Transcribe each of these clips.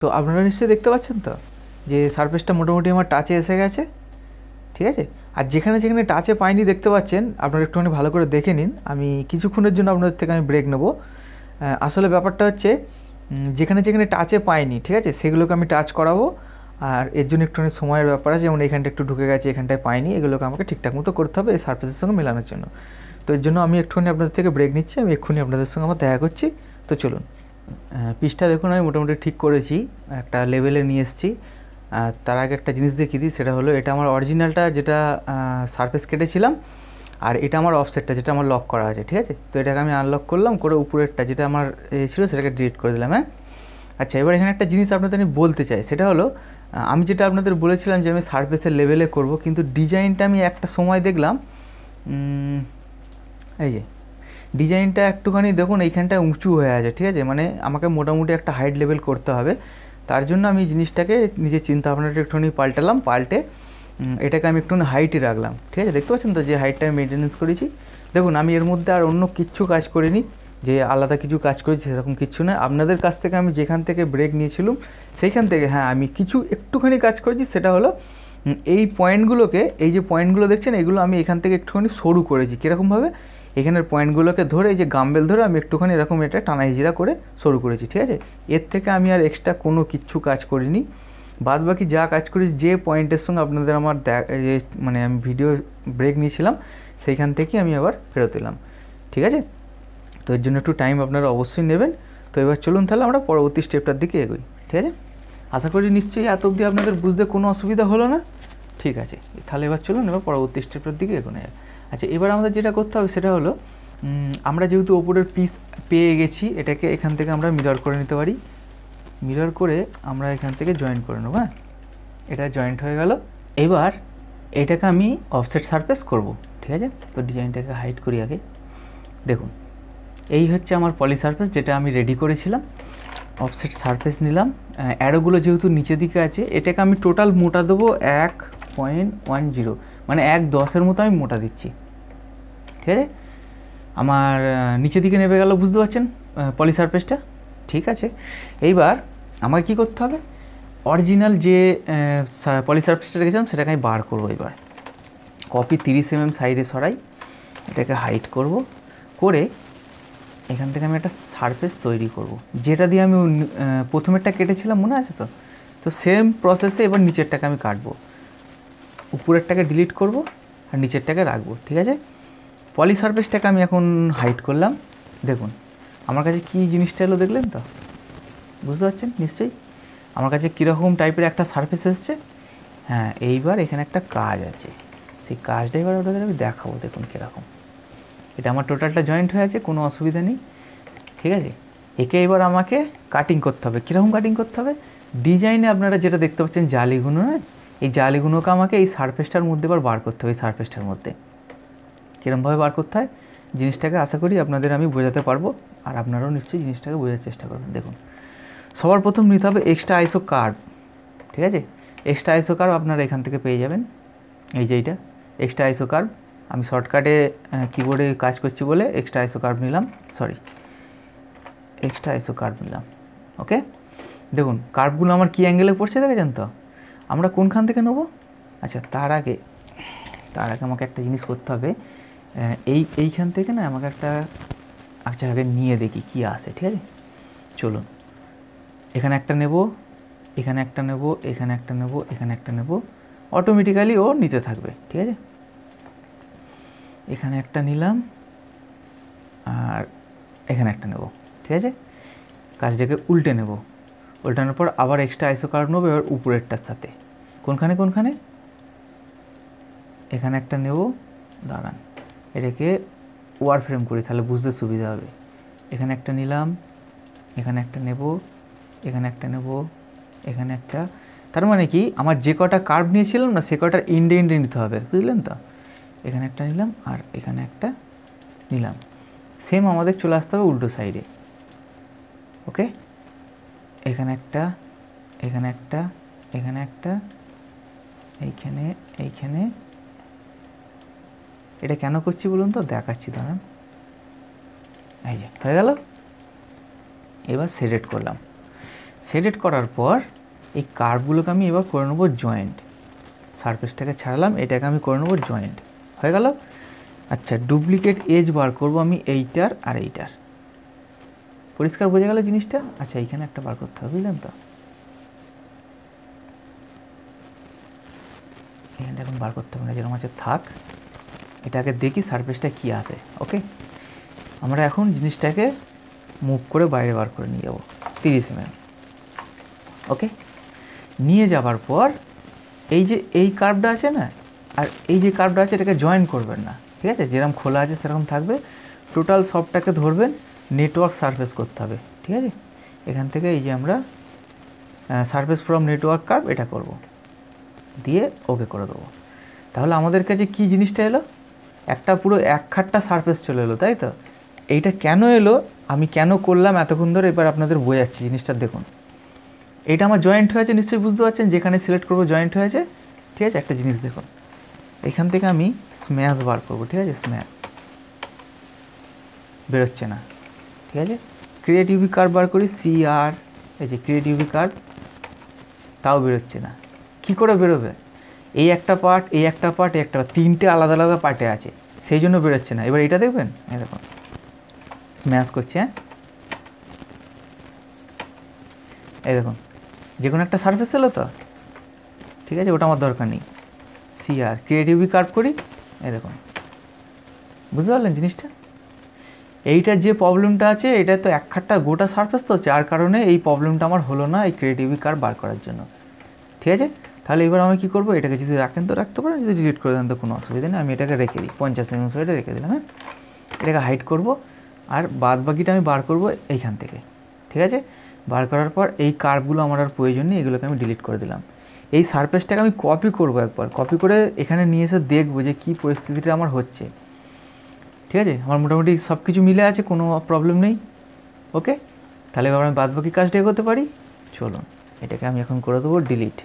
তো আপনারা নিশ্চয়ই দেখতে পাচ্ছেন তো যে সারফেসটা মোটামুটি আমার টাচে এসে গেছে, ঠিক আছে। আর যেখানে যেখানে টাচে পাইনি দেখতে পাচ্ছেন, আপনারা একটুখানি ভালো করে দেখে নিন। আমি কিছুক্ষণের জন্য আপনাদের থেকে আমি ব্রেক নেব। আসলে ব্যাপারটা হচ্ছে যেখানে যেখানে টাচে পাইনি, ঠিক আছে, সেগুলোকে আমি টাচ করাবো। আর এর জন্য একটুখানি সময়ের ব্যাপার আছে, যেমন এখানটা একটু ঢুকে গেছে, এখানটায় পাইনি, এগুলোকে আমাকে ঠিকঠাক মতো করতে হবে এই সারফেসের সঙ্গে মেলানোর জন্য। তো এর জন্য আমি একটুখানি আপনাদের থেকে ব্রেক নিচ্ছি, আমি এক্ষুনি আপনাদের সঙ্গে আমার দেখা করছি। তো চলুন। পিচটা দেখুন আমি মোটামুটি ঠিক করেছি, একটা লেভেলে নিয়ে এসেছি। তার আগে একটা জিনিস দেখিয়ে দিই, সেটা হলো এটা আমার অরিজিনালটা যেটা সারফেস কেটেছিলাম, আর এটা আমার অফসেটটা যেটা আমার লক করা আছে, ঠিক আছে। তো এটাকে আমি আনলক করলাম, করে উপরেরটা যেটা আমার ছিল সেটাকে ডিলিট করে দিলাম। হ্যাঁ, আচ্ছা, এবার এখানে একটা জিনিস আপনাদের আমি বলতে চাই, সেটা হলো আমি যেটা আপনাদের বলেছিলাম যে আমি সারফেসের লেভেলে করব, কিন্তু ডিজাইনটা আমি একটা সময় দেখলাম, এই যে ডিজাইনটা একটুখানি দেখুন এইখানটায় উঁচু হয়ে আছে, ঠিক আছে, মানে আমাকে মোটামুটি একটা হাইট লেভেল করতে হবে। তার জন্য আমি জিনিসটাকে নিজের চিন্তা ভাবনাটা একটুখানি পাল্টে এটাকে আমি একটুখানি হাইটে রাখলাম, ঠিক আছে। দেখতে পাচ্ছেন তো যে হাইটটা আমি মেনটেন্যান্স করেছি। দেখুন আমি এর মধ্যে আর অন্য কিচ্ছু কাজ করিনি, যে আলাদা কিছু কাজ করেছি সেরকম কিচ্ছু নয়। আপনাদের কাছ থেকে আমি যেখান থেকে ব্রেক নিয়েছিলাম সেইখান থেকে হ্যাঁ আমি কিছু একটুখানি কাজ করেছি, সেটা হলো এই পয়েন্টগুলোকে, এই যে পয়েন্টগুলো দেখছেন এগুলো আমি এখান থেকে একটুখানি সরু করেছি। কীরকমভাবে? এখানের পয়েন্টগুলোকে ধরে এই যে গাম্বেল ধরে আমি একটুখানি এরকম এটা টানা হিজড়া করে সরু করেছি, ঠিক আছে। এর থেকে আমি আর এক্সট্রা কোনো কিচ্ছু কাজ করিনি। বাদ বাকি যা কাজ করেছি যে পয়েন্টের সঙ্গে আপনাদের আমার যে মানে আমি ভিডিও ব্রেক নিয়েছিলাম সেইখান থেকে আমি আবার ফেরত এলাম, ঠিক আছে। তো এর জন্য একটু টাইম আপনারা অবশ্যই নেবেন। তো এবার চলুন তাহলে আমরা পরবর্তী স্টেপটার দিকে এগোই, ঠিক আছে। আশা করি নিশ্চয়ই এত অবধি আপনাদের বুঝতে কোনো অসুবিধা হলো না, ঠিক আছে। তাহলে এবার চলুন এবার পরবর্তী স্টেপটার দিকে এগোনো যাক। আচ্ছা, এবার আমাদের যেটা করতে হবে সেটা হলো আমরা যেহেতু ওপরের পিস পেয়ে গেছি, এটাকে এখান থেকে আমরা মিরর করে নিতে পারি। মিরর করে আমরা এখান থেকে জয়েন্ট করে নেব। হ্যাঁ, এটা জয়েন্ট হয়ে গেল। এবার এটাকে আমি অফসেট সারফেস করব, ঠিক আছে। তো ডিজাইনটাকে হাইড করি আগে। দেখুন এই হচ্ছে আমার পলি সারফেস যেটা আমি রেডি করেছিলাম। অফসেট সারফেস নিলাম, অ্যারোগুলো যেহেতু নিচের দিকে আছে, এটাকে আমি টোটাল মোটা দেবো 1.10, মানে 1/10 মতো আমি মোটা দিচ্ছি, ঠিক আছে। আমার নিচের দিকে নেমে গেল, বুঝতে পারছেন পলি সারফেসটা, ঠিক আছে। এইবার আমাকে কী করতে হবে, অরিজিনাল যে পলি সারফেসটা রেখেছিলাম সেটাকে আমি বার করবো। এবার কপি 30 mm সাইডে সরাই, এটাকে হাইট করব, করে এখান থেকে আমি একটা সারফেস তৈরি করব, যেটা দিয়ে আমি প্রথমেরটা কেটেছিলাম, মনে আছে তো। তো সেম প্রসেসে এবার নিচেরটাকে আমি কাটবো, উপরেরটাকে ডিলিট করব আর নিচেরটাকে রাখবো, ঠিক আছে। পলি সারফেসটাকে আমি এখন হাইড করলাম। দেখুন আমার কাছে কী জিনিসটা এলো, দেখলেন তো, বুঝতে পারছেন নিশ্চয়ই আমার কাছে কীরকম টাইপের একটা সারফেস এসছে। হ্যাঁ, এইবার এখানে একটা কাজ আছে, সেই কাজটা এবার ওটাকে আমি দেখাবো। দেখুন কীরকম, এটা আমার টোটালটা জয়েন্ট হয়ে আছে, কোনো অসুবিধা নেই, ঠিক আছে। একে এবার আমাকে কাটিং করতে হবে। কীরকম কাটিং করতে হবে? ডিজাইনে আপনারা যেটা দেখতে পাচ্ছেন জালিগুলো, না, এই জালিগুলোকে আমাকে এই সারফেসটার মধ্যে এবার বার করতে হবে। এই সারফেসটার মধ্যে কীরকমভাবে বার করতে হয় জিনিসটাকে আশা করি আপনাদের আমি বোঝাতে পারবো, আর আপনারাও নিশ্চয়ই জিনিসটাকে বোঝার চেষ্টা করবেন। দেখুন সবার প্রথম নিতে হবে এক্সট্রা আইসো কার্ভ, ঠিক আছে। এক্সট্রা আইসো কার্ভ আপনারা এখান থেকে পেয়ে যাবেন, এই যে এইটা এক্সট্রা আইসো কার্ভ। আমি শর্টকাটে কিবোর্ডে কাজ করছি বলে এক্সট্রা আইসো কার্ভ নিলাম, এক্সট্রা আইসো কার্ভ নিলাম, ওকে। দেখুন কার্ভগুলো আমার কী অ্যাঙ্গেলে পড়ছে দেখেছেন তো। আমরা কোনখান থেকে নেব? আচ্ছা, তার আগে আমাকে একটা জিনিস করতে হবে, এইখান থেকে না আমাকে একটা আচ্ছা আগে নিয়ে দেখি কী আসে, ঠিক আছে। চলুন এখানে একটা নেব, এখানে একটা নেব, এখানে একটা নেব, এখানে একটা নেব, অটোমেটিক্যালি ও নিতে থাকবে, ঠিক আছে। এখানে একটা নিলাম আর এখানে একটা নেব, ঠিক আছে। কাজটাকে উল্টে নেব, উল্টানোর পর আবার এক্সট্রা আইসো কার্ভ নেবো এবার উপরেরটার সাথে। কোনখানে এখানে একটা নেব, দাঁড়ান এটাকে ওয়ার ফ্রেম করি তাহলে বুঝতে সুবিধা হবে। এখানে একটা নিলাম, এখানে একটা নেব, এখানে একটা নেব, এখানে একটা। তার মানে কি আমার যে কটা কার্ভ নিয়েছিলাম না সে কটার ইন্ডে নিতে হবে, বুঝলেন তো। এখানে একটা নিলাম আর এখানে একটা নিলাম, সেম আমাদের চলে আসতে হবে উল্টো সাইডে, ওকে। এখানে একটা, এখানে একটা, এখানে একটা, এইখানে। এটা কেন করছি বলুন তো, দেখাচ্ছি দাঁড়ান। এই যে হয়ে গেল। এবার সিলেক্ট করলাম, সিলেক্ট করার পর এই কার্ভগুলোকে আমি এবার করে নেবো জয়েন্ট। সারফেসটাকে ছাড়ালাম, এটাকে আমি করে নেবো জয়েন্ট, হয়ে গেল। আচ্ছা, ডুপ্লিকেট এজ বার করব আমি এইটার আর এইটার। পরিষ্কার বোঝা গেল জিনিসটা? আচ্ছা, এইখানে একটা বার করতে হবে, বুঝলেন তো? এখানটা এখন বার করতে হবে না, যেরকম আছে থাক। এটাকে দেখি সারফেসটা কী আছে। ওকে, আমরা এখন জিনিসটাকে মুভ করে বাইরে বার করে নিয়ে যাব 30 mm। ওকে, নিয়ে যাবার পর এই যে এই কার্ভটা আছে না, আর এই যে কার্ভটা আছে, এটাকে জয়েন করবেন না, ঠিক আছে? যেরকম খোলা আছে সেরকম থাকবে। টোটাল সবটাকে ধরবেন, নেটওয়ার্ক সারফেস করতে হবে, ঠিক আছে? এখান থেকে এই যে আমরা সারফেস ফ্রম নেটওয়ার্ক কার্ভ এটা করব, দিয়ে ওকে করে দেবো। তাহলে আমাদের কাছে কি জিনিসটা এলো? একটা পুরো এক খাটটা সারফেস চলে এলো, তাই তো? এইটা কেন এলো, আমি কেন করলাম এতক্ষণ ধরে, এবার আপনাদের বোঝাচ্ছি জিনিসটা। দেখুন, এটা আমার জয়েন্ট হয়েছে, নিশ্চয়ই বুঝতে পারছেন, যেখানে সিলেক্ট করবো জয়েন্ট হয়েছে, ঠিক আছে? একটা জিনিস দেখুন, এখান থেকে আমি স্ম্যাশ বার করবো, ঠিক আছে? স্ম্যাশ বেরোচ্ছে না, ঠিক আছে? ক্রিয়েট ইউভি কার্ভ বার করি, CR, এই যে ক্রিয়েট ইউভি কার্ভ, তাও বেরোচ্ছে না। কি করে বেরোবে? এই একটা পার্ট, এই একটা পার্ট, এই একটা পার্ট, তিনটে আলাদা আলাদা পার্টে আছে, সেই জন্য বেরোচ্ছে না। এবার এটা দেখবেন, এই দেখুন স্ম্যাশ করছে, হ্যাঁ, এই দেখুন যে কোনো একটা সারফেস এলো তো, ঠিক আছে? ওটা আমার দরকার নেই। CR ক্রিয়েট ইউভি কার্ভ করি, এই দেখুন, বুঝতে পারলেন জিনিসটা? এইটা যে প্রবলেমটা আছে, এটা তো এক খাটটা গোটা সারফেস, তো যার কারণে এই প্রবলেমটা আমার হলো না এই ক্রিয়েট ইউভি কার্ভ বার করার জন্য, ঠিক আছে? তাহলে এবার আমি কী করবো, এটাকে যদি রাখেন তো রাখতে পারেন, যদি ডিলিট করে দেন তো কোনো অসুবিধা নেই। আমি এটাকে রেখে দিই, 50 mm সাইডে রেখে দিলাম, হ্যাঁ। এটাকে হাইড করব, আর বাদ বাকিটা আমি বার করব এইখান থেকে, ঠিক আছে? বার করার পর এই কার্ভগুলো আমার আর প্রয়োজন নেই, এগুলোকে আমি ডিলিট করে দিলাম। এই সারফেসটাকে আমি কপি করব, একবার কপি করে এখানে নিয়ে এসে দেখবো যে কী পরিস্থিতিটা আমার হচ্ছে, ঠিক আছে? আমার মোটামুটি সব কিছু মিলে আছে, কোনো প্রবলেম নেই। ওকে, তাহলে এবার আমি বাদ বাকি কাজটা করতে পারি। চলুন, এটাকে আমি এখন করে দেবো ডিলিট।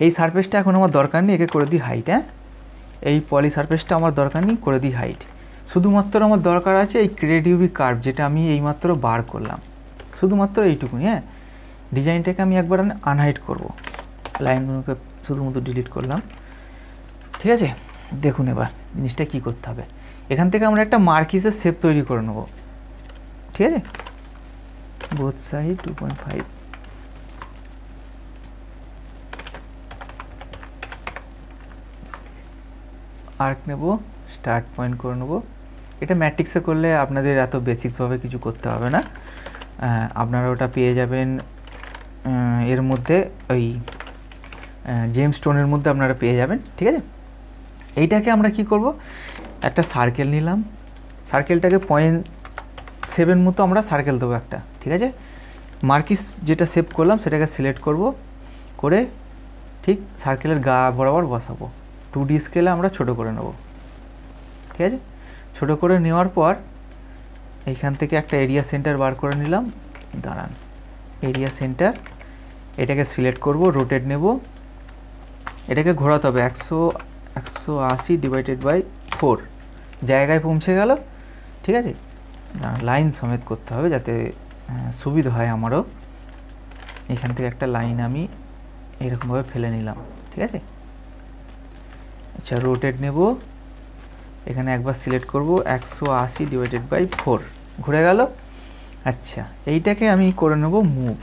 এই সারফেসটা এখন আমার দরকার নেই, একে করে দিই হাইট, হ্যাঁ। এই পলি সারফেসটা আমার দরকার নেই, করে দিই হাইট। শুধুমাত্র আমার দরকার আছে এই ক্রিয়েট ইউভি কার্ভ, যেটা আমি এইমাত্র বার করলাম, শুধুমাত্র এইটুকুনি, হ্যাঁ। ডিজাইনটাকে আমি একবার আনহাইড করব, লাইনগুলোকে শুধুমাত্র ডিলিট করলাম, ঠিক আছে? দেখুন এবার জিনিসটা কী করতে হবে। এখান থেকে আমরা একটা মার্কিসের শেপ তৈরি করে নেব, ঠিক আছে? বোথ সাইড 2.5, আর্ক নেব, স্টার্ট পয়েন্ট করে নেব। এটা ম্যাট্রিক্সে করলে আপনাদের এত বেসিক্সভাবে কিছু করতে হবে না, আপনারা ওটা পেয়ে যাবেন এর মধ্যে, ওই জেমস স্টোনের মধ্যে আপনারা পেয়ে যাবেন, ঠিক আছে? এইটাকে আমরা কি করব, একটা সার্কেল নিলাম, সার্কেলটাকে 0.7 মতো আমরা সার্কেল দেবো একটা, ঠিক আছে? মার্কিস যেটা সেভ করলাম সেটাকে সিলেক্ট করব, করে ঠিক সার্কেলের গা বরাবর বসাবো। 2D স্কেলে আমরা ছোটো করে নেব, ঠিক আছে? ছোটো করে নেওয়ার পর এইখান থেকে একটা এরিয়া সেন্টার বার করে নিলাম, দাঁড়ান, এরিয়া সেন্টার, এটাকে সিলেক্ট করব, রোটেট নেব, এটাকে ঘোরাতে হবে 180 ডিভাইডেড বাই 4, জায়গায় পৌঁছে গেল, ঠিক আছে? লাইন সমেত করতে হবে যাতে সুবিধা হয় আমারও। এখান থেকে একটা লাইন আমি এরকমভাবে ফেলে নিলাম, ঠিক আছে? আচ্ছা, রোটেট নেব, এখানে একবার সিলেক্ট করব, 180 ডিভাইডেড বাই 4, ঘুরে গেল। আচ্ছা, এইটাকে আমি করে নেব মুভ,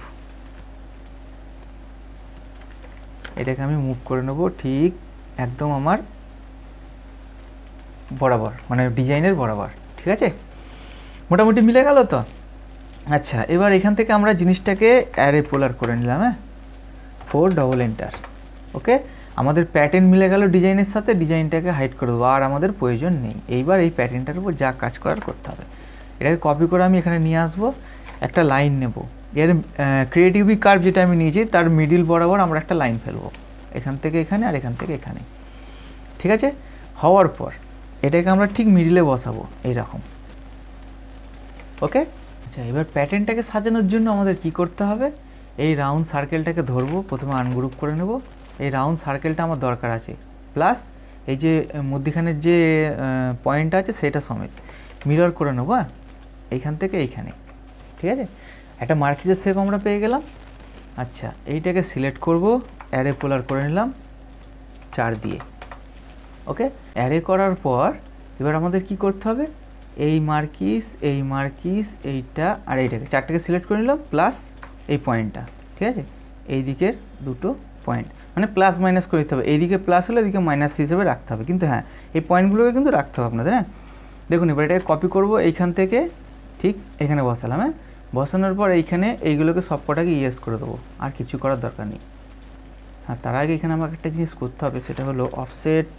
এটাকে আমি মুভ করে নেব ঠিক একদম আমার বরাবর, মানে ডিজাইনের বরাবর, ঠিক আছে? মোটামুটি মিলে গেল তো। আচ্ছা, এবার এখান থেকে আমরা জিনিসটাকে অ্যারে পোলার করে নিলাম, হ্যাঁ, 4 ডবল এন্টার। ওকে, আমাদের প্যাটার্ন মিলে গেল ডিজাইনের সাথে, ডিজাইনটাকে হাইড করে দেবো, আর আমাদের প্রয়োজন নেই। এইবার এই প্যাটার্নটার উপর যা কাজ করার করতে হবে। এটাকে কপি করে আমি এখানে নিয়ে আসবো, একটা লাইন নেব, এর ক্রিয়েট ইউভি কার্ভ যেটা আমি নিয়েছি তার মিডিল বরাবর আমরা একটা লাইন ফেলবো, এখান থেকে এখানে আর এখান থেকে এখানে, ঠিক আছে? হওয়ার পর এটাকে আমরা ঠিক মিডিলে বসাবো এইরকম। ওকে, আচ্ছা, এবার প্যাটার্নটাকে সাজানোর জন্য আমাদের কি করতে হবে, এই রাউন্ড সার্কেলটাকে ধরবো, প্রথমে আনগ্রুপ করে নেব, এই রাউন্ড সার্কেলটা আমার দরকার আছে, প্লাস এই যে মধ্যখানের যে পয়েন্ট আছে সেটা সমেত মিরর করে নেবো, হ্যাঁ, এইখান থেকে এইখানে, ঠিক আছে? একটা মার্কিসের শেপ আমরা পেয়ে গেলাম। আচ্ছা, এইটাকে সিলেক্ট করব, অ্যারে পোলার করে নিলাম 4 দিয়ে। ওকে, অ্যারে করার পর এবার আমাদের কি করতে হবে, এই মার্কিস, এই মার্কিস, এইটা আর এইটাকে 4টাকে সিলেক্ট করে নিলাম, প্লাস এই পয়েন্টটা। ঠিক আছে, এই দিকের দুটো পয়েন্ট মানে প্লাস মাইনাস করে দিতে হবে, এইদিকে প্লাস হলে এদিকে মাইনাস হিসেবে রাখতে হবে, কিন্তু হ্যাঁ এই পয়েন্টগুলোকে কিন্তু রাখতে হবে আপনাদের। হ্যাঁ দেখুন, এবার এটাকে কপি করব, এইখান থেকে ঠিক এখানে বসালাম। হ্যাঁ, বসানোর পর এইখানে এইগুলোকে সব কটাকে ইয়েস করে দেবো, আর কিছু করার দরকার নেই। হ্যাঁ, তার আগে এখানে আমাকে একটা জিনিস করতে হবে, সেটা হলো অফসেট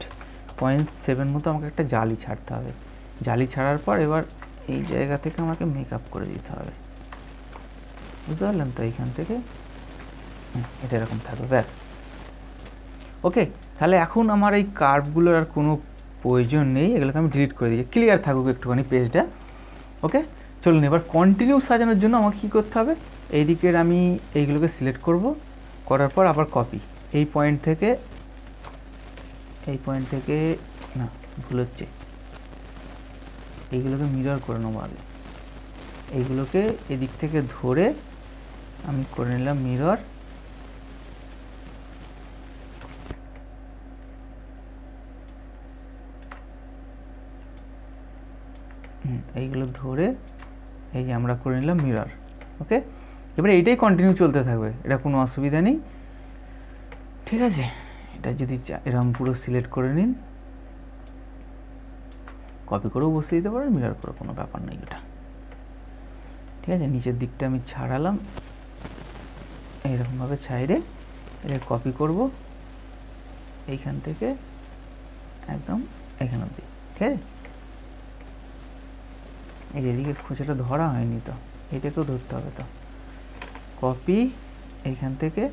0.7 মতো আমাকে একটা জালি ছাড়তে হবে। জালি ছাড়ার পর এবার এই জায়গা থেকে আমাকে মেকআপ করে দিতে হবে, বুঝতে পারলেন তো? এইখান থেকে এটা এরকম থাকবে, ব্যাস। ওকে, তাহলে এখন আমার এই কার্ভগুলোর আর কোনো প্রয়োজন নেই, এগুলোকে আমি ডিলিট করে দিই, ক্লিয়ার থাকুক একটুখানি পেজটা। ওকে, চলুন এবার কন্টিনিউ সাজানোর জন্য আমাকে কী করতে হবে, এই দিকের আমি এইগুলোকে সিলেক্ট করব, করার পর আবার কপি, এই পয়েন্ট থেকে না ভুল হচ্ছে, এইগুলোকে মিরর করে নেবো আগে, এইগুলোকে এদিক থেকে ধরে আমি করে নিলাম মিরর। এইগুলো ধরে এই যে আমরা করে নিলাম মিরর। ওকে, এবারে এইটাই কন্টিনিউ চলতে থাকবে, এটা কোনো অসুবিধা নেই। ঠিক আছে, এটা যদি এরকম পুরো সিলেক্ট করে নিন, কপি করেও বসিয়ে দিতে পারেন, মিরর করে কোনো ব্যাপার নেই এটা। ঠিক আছে, নিচের দিকটা আমি ছাড়ালাম, এইরকমভাবে ছাইড়ে এটা কপি করব এইখান থেকে একদম এখান অবধি। ঠিক আছে, এই এদিকে খোঁচাটা ধরা হয়নি তো, এটাকেও ধরতে হবে তো, কপি এইখান থেকে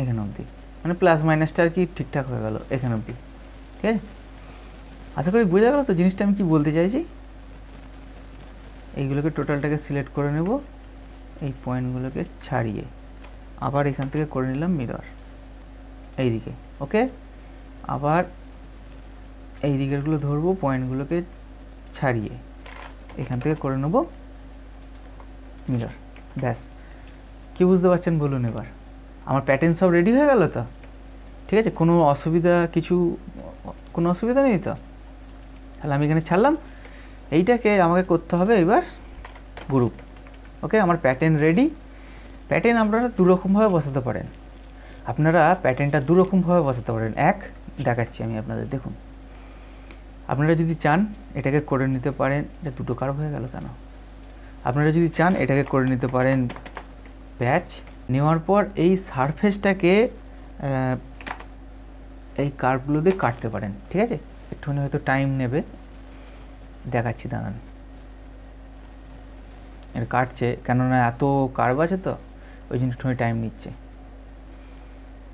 এখান অবধি, মানে প্লাস মাইনাসটা আর কি ঠিকঠাক হয়ে গেল এখান অবধি। ঠিক আছে, আশা করি বোঝা গেল তো জিনিসটা আমি কি বলতে চাইছি। এইগুলোকে টোটালটাকে সিলেক্ট করে নেব, এই পয়েন্টগুলোকে ছাড়িয়ে আবার এখান থেকে করে নিলাম মিরর এইদিকে। ওকে, আবার এই দিকেরগুলো ধরবো, পয়েন্টগুলোকে ছাড়িয়ে এখান থেকে করে নেব মিরর, ব্যাস। কি বুঝতে পারছেন বলুন? এবার আমার প্যাটার্ন সব রেডি হয়ে গেল তো? ঠিক আছে, কোনো অসুবিধা নেই তো? তাহলে আমি এখানে ছাড়লাম, এইটাকে আমাকে করতে হবে এবার গ্রুপ। ওকে, আমার প্যাটার্ন রেডি। প্যাটার্ন আপনারা দুরকমভাবে বসাতে পারেন, এক দেখাচ্ছি আমি আপনাদের, দেখুন আপনারা যদি চান এটাকে করে নিতে পারেন, এটা দুটো কার্ভ হয়ে গেল কেন? আপনারা যদি চান এটাকে করে নিতে পারেন প্যাচ, নেওয়ার পর এই সারফেসটাকে এই কার্ভগুলো দিয়ে কাটতে পারেন। ঠিক আছে, একটুখানি হয়তো টাইম নেবে, দেখাচ্ছি দাঁড়ান। এটা কাটছে কেননা এত কার্ভ আছে তো, ওই জন্য একটুখানি টাইম নিচ্ছে,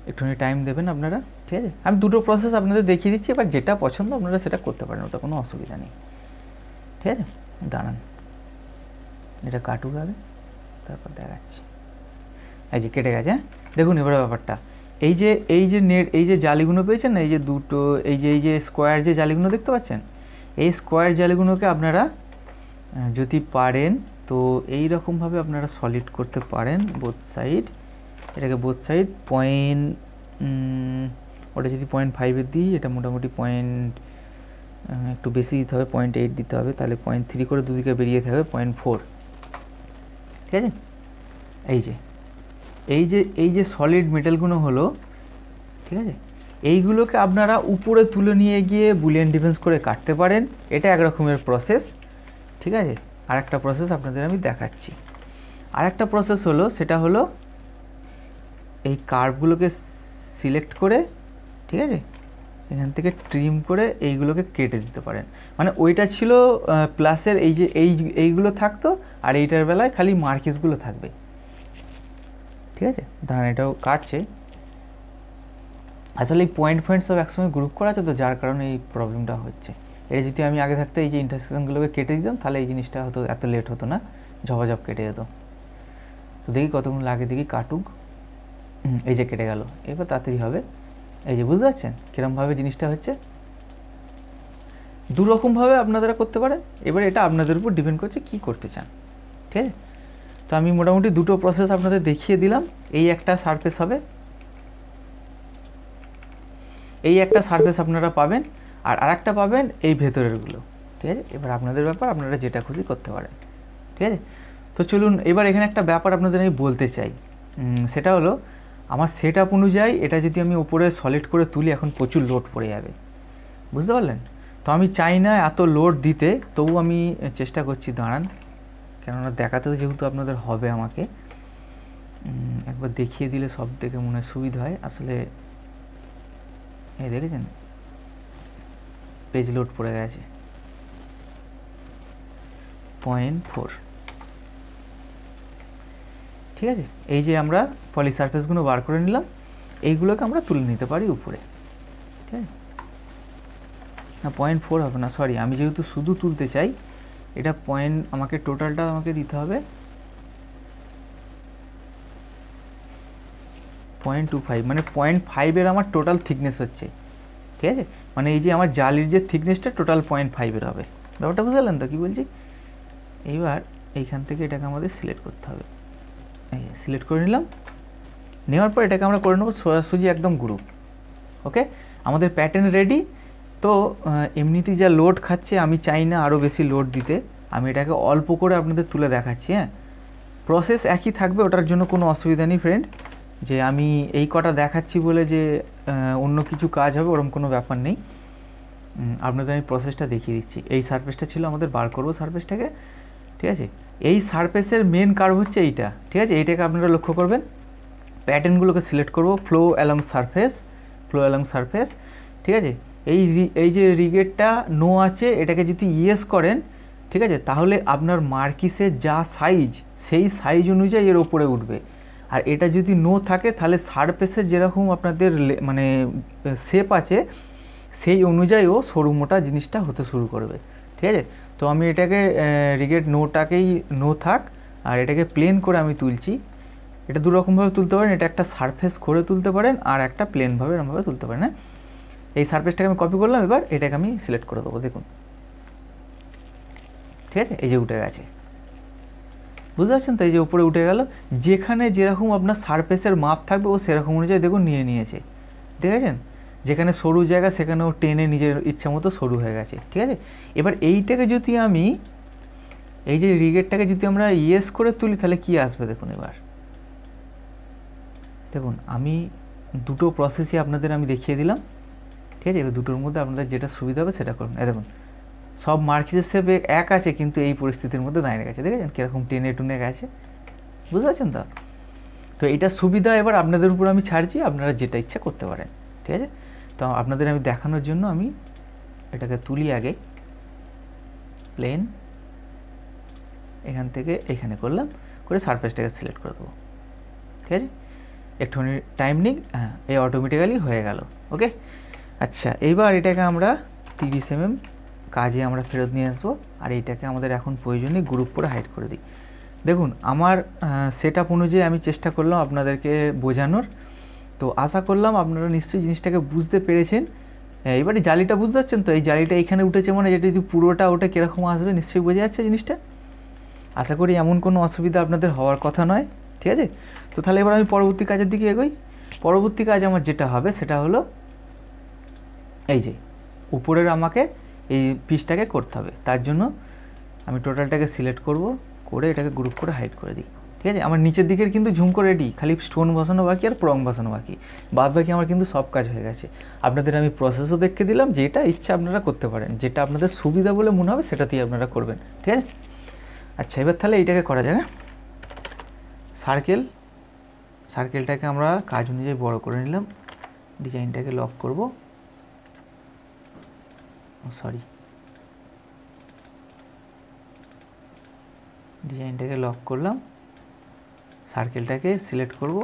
একটুখানি টাইম দেবেন আপনারা। ঠিক আছে, আমি দুটো প্রসেস আপনাদের দেখিয়ে দিচ্ছি, এবার যেটা পছন্দ আপনারা সেটা করতে পারেন, ওটা কোনো অসুবিধা নেই। ঠিক আছে, দাঁড়ান এটা কাটুক আগে, তারপর দেখাচ্ছি। এই যে কেটে গেছে, দেখুন এবার ব্যাপারটা এই যে জালিগুলো পেয়েছেন না, এই যে দুটো এই যে স্কোয়ার যে জালিগুলো দেখতে পাচ্ছেন, এই স্কোয়ার জালিগুলোকে আপনারা যদি পারেন তো এই রকমভাবে আপনারা সলিড করতে পারেন বোথ সাইড। এটাকে বোথ সাইড ওটা যদি 0.5 দিই, এটা মোটামুটি একটু বেশি দিতে হবে, 0.8 দিতে হবে, তাহলে 0.3 করে দুদিকে বেরিয়ে থাকবে 0.4। ঠিক আছে, এই যে সলিড মেটালগুলো হলো, ঠিক আছে, এইগুলোকে আপনারা উপরে তুলে নিয়ে গিয়ে বুলিয়ান ডিফেন্স করে কাটতে পারেন, এটা এক রকমের প্রসেস। ঠিক আছে, আরেকটা প্রসেস আপনাদের আমি দেখাচ্ছি। আরেকটা প্রসেস হলো, সেটা হলো এই কার্ভগুলোকে সিলেক্ট করে, ঠিক আছে, এখান থেকে ট্রিম করে এইগুলোকে কেটে দিতে পারেন। মানে ওইটা ছিল প্লাসের এইগুলো থাকতো, আর এইটার বেলায় খালি মার্কিসগুলো থাকবে। ঠিক আছে, দাঁড়ান এটাও কাটছে, আসলে এই পয়েন্ট সব একসঙ্গে গ্রুপ করা আছে তো, যার কারণে এই প্রবলেমটা হচ্ছে। এটা যদি আমি আগে থাকতে এই যে ইন্টারসেকশনগুলোকে কেটে দিতাম, তাহলে এই জিনিসটা হয়তো এত লেট হতো না, ঝপাঝপ কেটে যেত। তো দেখি কতক্ষণ লাগে, দেখি কাটুক। এই যে কেটে গেল, এবার তাড়াতাড়ি হবে। এই যে বুঝতে পারছেন কীরকমভাবে জিনিসটা হচ্ছে। দুরকমভাবে আপনারা করতে পারেন, এবার এটা আপনাদের উপর ডিপেন্ড করছে কী করতে চান। ঠিক আছে, তো আমি মোটামুটি দুটো প্রসেস আপনাদের দেখিয়ে দিলাম। এই একটা সারফেস হবে, এই একটা সারফেস আপনারা পাবেন, আর আরেকটা পাবেন এই ভেতরেরগুলো, ঠিক আছে। এবার আপনাদের ব্যাপার, আপনারা যেটা খুশি করতে পারেন, ঠিক আছে। তো চলুন এবার এখানে একটা ব্যাপার আপনাদের আমি বলতে চাই, সেটা হলো আমার সেট আপ অনুযায়ী এটা যদি আমি উপরে সলিড করে তুলি, এখন প্রচুর লোড পড়ে যাবে, বুঝতে পারলেন। তো আমি চাই না এত লোড দিতে, তবু আমি চেষ্টা করছি, দাঁড়ান, কেননা দেখাতেও যেহেতু আপনাদের হবে, আমাকে একবার দেখিয়ে দিলে সব থেকে মনে হয় সুবিধা হয়। আসলে এই দেখেছেন পেজ লোড পড়ে গেছে 0.4, ঠিক আছে। এই যে আমরা পলি সারফেসগুলো বার করে নিলাম, এইগুলোকে আমরা তুলে নিতে পারি উপরে, ঠিক আছে। না 0.4 হবে না, সরি, আমি যেহেতু শুধু তুলতে চাই, এটা আমাকে টোটালটা আমাকে দিতে হবে 0.25, মানে 0.5 আমার টোটাল থিকনেস হচ্ছে, ঠিক আছে। মানে এই যে আমার জালির যে থিকনেসটা টোটাল 0.5 হবে, ব্যাপারটা বুঝলেন তো কী বলছি। এইবার এইখান থেকে এটাকে আমাদের সিলেক্ট করতে হবে, এই সিলেক্ট করে নিলাম। নেওয়ার পর এটাকে আমরা করে নেবো সোজাসুজি একদম গ্রুপ, ওকে। আমাদের প্যাটার্ন রেডি। তো এমনিতেই যা লোড খাচ্ছে, আমি চাই না আরও বেশি লোড দিতে, আমি এটাকে অল্প করে আপনাদের তুলে দেখাচ্ছি, হ্যাঁ। প্রসেস একই থাকবে, ওটার জন্য কোনো অসুবিধা নেই ফ্রেন্ড, যে আমি এই কটা দেখাচ্ছি বলে যে অন্য কিছু কাজ হবে ওরকম কোনো ব্যাপার নেই। আপনাদের আমি প্রসেসটা দেখিয়ে দিচ্ছি। এই সারফেসটা ছিল আমাদের, বার করবো সারফেসটাকে, ঠিক আছে। এই সারফেসের মেন কার্ভ হচ্ছে এইটা, ঠিক আছে। এইটাকে আপনারা লক্ষ্য করবেন, প্যাটার্নগুলোকে সিলেক্ট করবো, flow along surface, flow along surface, ঠিক আছে। এই যে রিগেটটা নো আছে, এটাকে যদি ইয়েস করেন, ঠিক আছে, তাহলে আপনার মার্কিসের যা সাইজ, সেই সাইজ অনুযায়ী এর ওপরে উঠবে। আর এটা যদি নো থাকে, তাহলে সারফেসের যেরকম আপনাদের মানে শেপ আছে, সেই অনুযায়ীও সরু মোটা জিনিসটা হতে শুরু করবে, ঠিক আছে। তো আমি এটাকে রিগেট নোটাকেই নো থাক, আর এটাকে প্লেন করে আমি তুলছি। এটা দুরকমভাবে তুলতে পারেন, এটা একটা সারফেস করে তুলতে পারেন, আর একটা প্লেনভাবে এরকমভাবে তুলতে পারেন, হ্যাঁ। এই সারফেসটাকে আমি কপি করলাম, এবার এটাকে আমি সিলেক্ট করে দেবো, দেখুন, ঠিক আছে। এই যে উঠে গেছে, বুঝতে পারছেন তো, এই যে উপরে উঠে গেল। যেখানে যেরকম আপনার সারফেসের মাপ থাকবে, ও সেরকম অনুযায়ী দেখুন নিয়ে নিয়েছে, ঠিক আছে। যেখানে সরু জায়গা, সেখানে ও টেনে নিজের ইচ্ছা মতো সরু হয়ে গেছে, ঠিক আছে। এবার এইটাকে যদি আমি, এই যে রিগেটটাকে যদি আমরা ইয়েস করে তুলি, তাহলে কি আসবে দেখুন। এবার দেখুন, আমি দুটো প্রসেসই আপনাদের আমি দেখিয়ে দিলাম, ঠিক আছে। এবার দুটোর মধ্যে আপনাদের যেটা সুবিধা হবে সেটা করুন। দেখুন, সব মার্কিসের শেপ এক আছে, কিন্তু এই পরিস্থিতির মধ্যে দাঁড়িয়ে গেছে, দেখেছেন কীরকম টেনে টুনে গেছে, বুঝতে পারছেন তো। তো এইটা সুবিধা এবার আপনাদের উপর আমি ছাড়ছি, আপনারা যেটা ইচ্ছা করতে পারেন, ঠিক আছে। তো আপনাদের আমি দেখানোর জন্য আমি এটাকে তুলি আগে, প্লেন, এখান থেকে এখানে করলাম, করে সারফেসটাকে সিলেক্ট করে দেবো, ঠিক আছে। একটুখানি টাইম নিক, হ্যাঁ, এই অটোমেটিক্যালি হয়ে গেল, ওকে। আচ্ছা, এইবার এটাকে আমরা 30 mm কাজে আমরা ফেরত নিয়ে আসবো, আর এইটাকে আমাদের এখন প্রয়োজনে গ্রুপ করে হাইড করে দিই। দেখুন, আমার সেট আপ অনুযায়ী আমি চেষ্টা করলাম আপনাদেরকে বোঝানোর, তো আশা করলাম আপনারা নিশ্চয়ই জিনিসটাকে বুঝতে পেরেছেন। এবারে জালিটা বুঝতে পারছেন তো, এই জালিটা এখানে উঠেছে, মানে যেটা যদি পুরোটা ওটা কীরকম আসবে নিশ্চয়ই বোঝা যাচ্ছে জিনিসটা। আশা করি এমন কোনো অসুবিধা আপনাদের হওয়ার কথা নয়, ঠিক আছে। তো তাহলে এবার আমি পরবর্তী কাজের দিকে এগোই। পরবর্তী কাজ আমার যেটা হবে সেটা হলো, এই যে উপরের আমাকে এই পিসটাকে করতে হবে। তার জন্য আমি টোটালটাকে সিলেক্ট করব, করে এটাকে গ্রুপ করে হাইড করে দিই, ঠিক আছে। আমার নিচের দিকের কিন্তু ঝুমকো রেডি, খালি স্টোন বসানো বাকি আর প্রং বসানো বাকি, বাদ বাকি আমার কিন্তু সব কাজ হয়ে গেছে। আপনাদের আমি প্রসেসও দেখে দিলাম, যেটা ইচ্ছা আপনারা করতে পারেন, যেটা আপনাদের সুবিধা বলে মনে হবে সেটাতেই আপনারা করবেন, ঠিক আছে। আচ্ছা, এবার তাহলে এইটাকে করা যায়। সার্কেলটাকে আমরা কাজ অনুযায়ী বড় করে নিলাম, ডিজাইনটাকে লক করব, সরি, ডিজাইনটাকে লক করলাম, সার্কেলটাকে সিলেক্ট করব,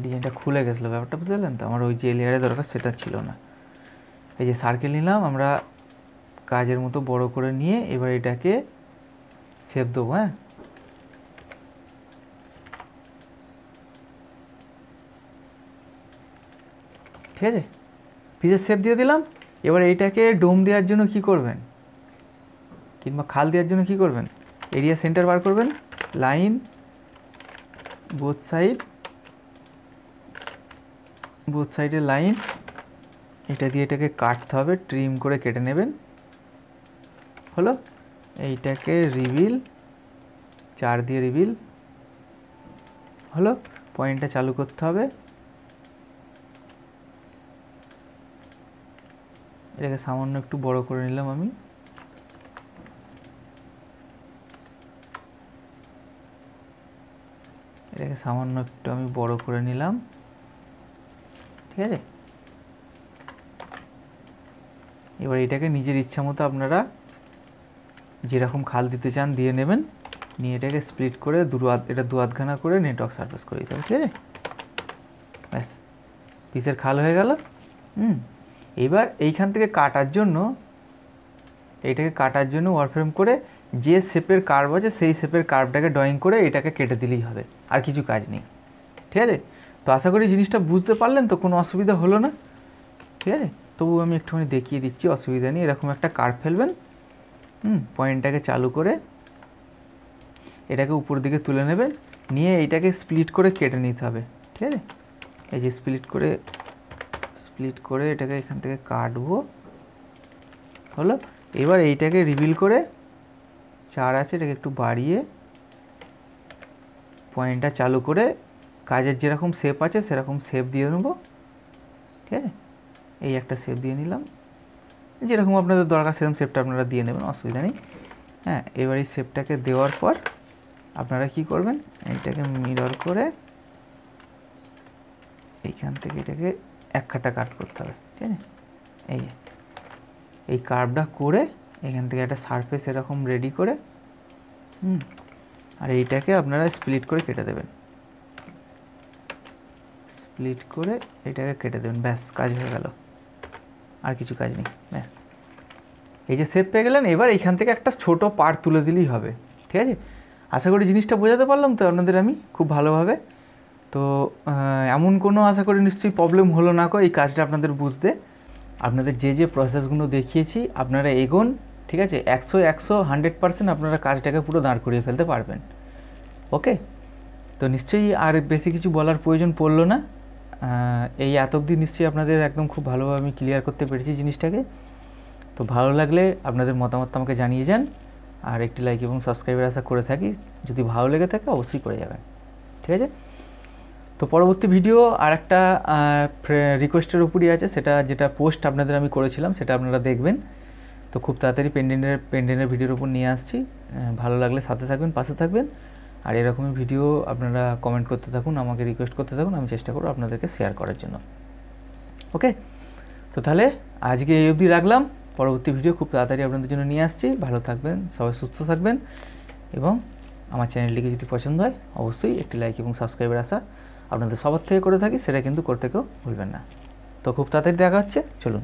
ডিজাইনটা খুলে গেছিলো, ব্যাপারটা বুঝলেন তো। আমার ওই যে লেয়ারে দরকার সেটা ছিল না। এই যে সার্কেল নিলাম আমরা কাজের মতো বড় করে নিয়ে, এবার এটাকে সেভ দেবো। হ্যাঁ, ঠিক আছে, পিসের শেপ দিয়ে দিলাম। এবার এইটাকে ডোম দেওয়ার জন্য কি করবেন, কিংবা খাল দেওয়ার জন্য কি করবেন, এরিয়া সেন্টার বার করবেন, লাইন বোথ সাইডে লাইন, এটা দিয়ে এটাকে কাটতে হবে, ট্রিম করে কেটে নেবেন। হলো, এইটাকে রিভিল 4 দিয়ে রিভিল হলো। পয়েন্টটা চালু করতে হবে, এটাকে সামান্য একটু বড় করে নিলাম আমি। এটাকে সামান্য একটু আমি বড় করে নিলাম, ঠিক আছে। এবার এটাকে নিজের ইচ্ছা মতো আপনারা যেরকম খাল দিতে চান দিয়ে নেবেন, নিয়ে এটাকে স্প্লিট করে এটা দু আধখানা করে নেটওয়ার্ক সারফেস করে দিতে হবে, ঠিক আছে। ব্যাস, পিসের খাল হয়ে গেল। এবার এইখান থেকে কাটার জন্য, এইটাকে কাটার জন্য ওয়ারফ্রেম করে যে শেপের কার্ভ আছে সেই শেপের কার্ভটাকে ড্রয়িং করে এটাকে কেটে দিলেই হবে, আর কিছু কাজ নেই, ঠিক আছে। তো আশা করি জিনিসটা বুঝতে পারলেন, তো কোনো অসুবিধা হলো না, ঠিক আছে। তবু আমি একটুখানি দেখিয়ে দিচ্ছি, অসুবিধা নেই। এরকম একটা কার্ভ ফেলবেন, পয়েন্টটাকে চালু করে এটাকে উপর দিকে তুলে নেবেন, নিয়ে এইটাকে স্প্লিট করে কেটে নিতে হবে, ঠিক আছে। এই যে স্প্লিট করে এটাকে এখান থেকে কাটবো, হলো। এবার এইটাকে রিভিল করে 4 আছে, এটাকে একটু বাড়িয়ে পয়েন্টটা চালু করে কাজের যেরকম শেপ আছে সেরকম শেপ দিয়ে নেবো, ঠিক আছে। এই একটা শেপ দিয়ে নিলাম, যেরকম আপনাদের দরকার সেরকম শেপটা আপনারা দিয়ে নেবেন, অসুবিধা নেই। হ্যাঁ, এবার এই শেপটাকে দেওয়ার পর আপনারা কি করবেন, এইটাকে মিরর করে এইখান থেকে এটাকে এক কাটা কাট করতে হবে, ঠিক আছে। এই কার্ভটা করে এখান থেকে একটা সারফেস এরকম রেডি করে, আর এইটাকে আপনারা স্প্লিট করে কেটে দেবেন, স্প্লিট করে এটাকে কেটে দেবেন, ব্যাস কাজ হয়ে গেল, আর কিছু কাজ নেই। ব্যাস, এই যে শেপ পেয়ে গেলেন। এবার এইখান থেকে একটা ছোট পার্ট তুলে দিলেই হবে, ঠিক আছে। আশা করি জিনিসটা বোঝাতে পারলাম তো আপনাদের আমি খুব ভালোভাবে। তো এমন কোনো আশা করি নিশ্চয়ই প্রবলেম হলো না এই কাজটা আপনাদের বুঝতে। আপনাদের যে প্রসেসগুলো দেখিয়েছি আপনারা এগোন, ঠিক আছে। 100% আপনারা কাজটাকে পুরো দাঁড় করিয়ে ফেলতে পারবেন, ওকে। তো নিশ্চয়ই আর বেশি কিছু বলার প্রয়োজন পড়লো না। এই এত অবধি নিশ্চয়ই আপনাদের একদম খুব ভালোভাবে আমি ক্লিয়ার করতে পেরেছি জিনিসটাকে। তো ভালো লাগলে আপনাদের মতামত আমাকে জানিয়ে যান, আর একটি লাইক এবং সাবস্ক্রাইবের আশা করে থাকি। যদি ভালো লেগে থাকে অবশ্যই করে যাবেন, ঠিক আছে। তো পরবর্তী ভিডিও আর একটা রিকোয়েস্টের উপরই আছে, যেটা পোস্ট আপনাদের আমি করেছিলাম সেটা আপনারা দেখবেন। তো খুব তাড়াতাড়ি পেন্ডেন্টের ভিডিওর উপর নিয়ে আসছি। ভালো লাগলে সাথে থাকবেন, পাশে থাকবেন, আর এরকমই ভিডিও আপনারা কমেন্ট করতে থাকুন, আমাকে রিকোয়েস্ট করতে থাকুন, আমি চেষ্টা করব আপনাদেরকে শেয়ার করার জন্য, ওকে। তো তাহলে আজকে এই অবধি রাখলাম, পরবর্তী ভিডিও খুব তাড়াতাড়ি আপনাদের জন্য নিয়ে আসছি। ভালো থাকবেন, সবাই সুস্থ থাকবেন, এবং আমার চ্যানেলটিকে যদি পছন্দ হয় অবশ্যই একটি লাইক এবং সাবস্ক্রাইবের আশা আপনাদের সবার থেকে করে থাকি, সেটা কিন্তু করতে কেউ ভুলবেন না। তো খুব তাড়াতাড়ি দেখা হচ্ছে, চলুন।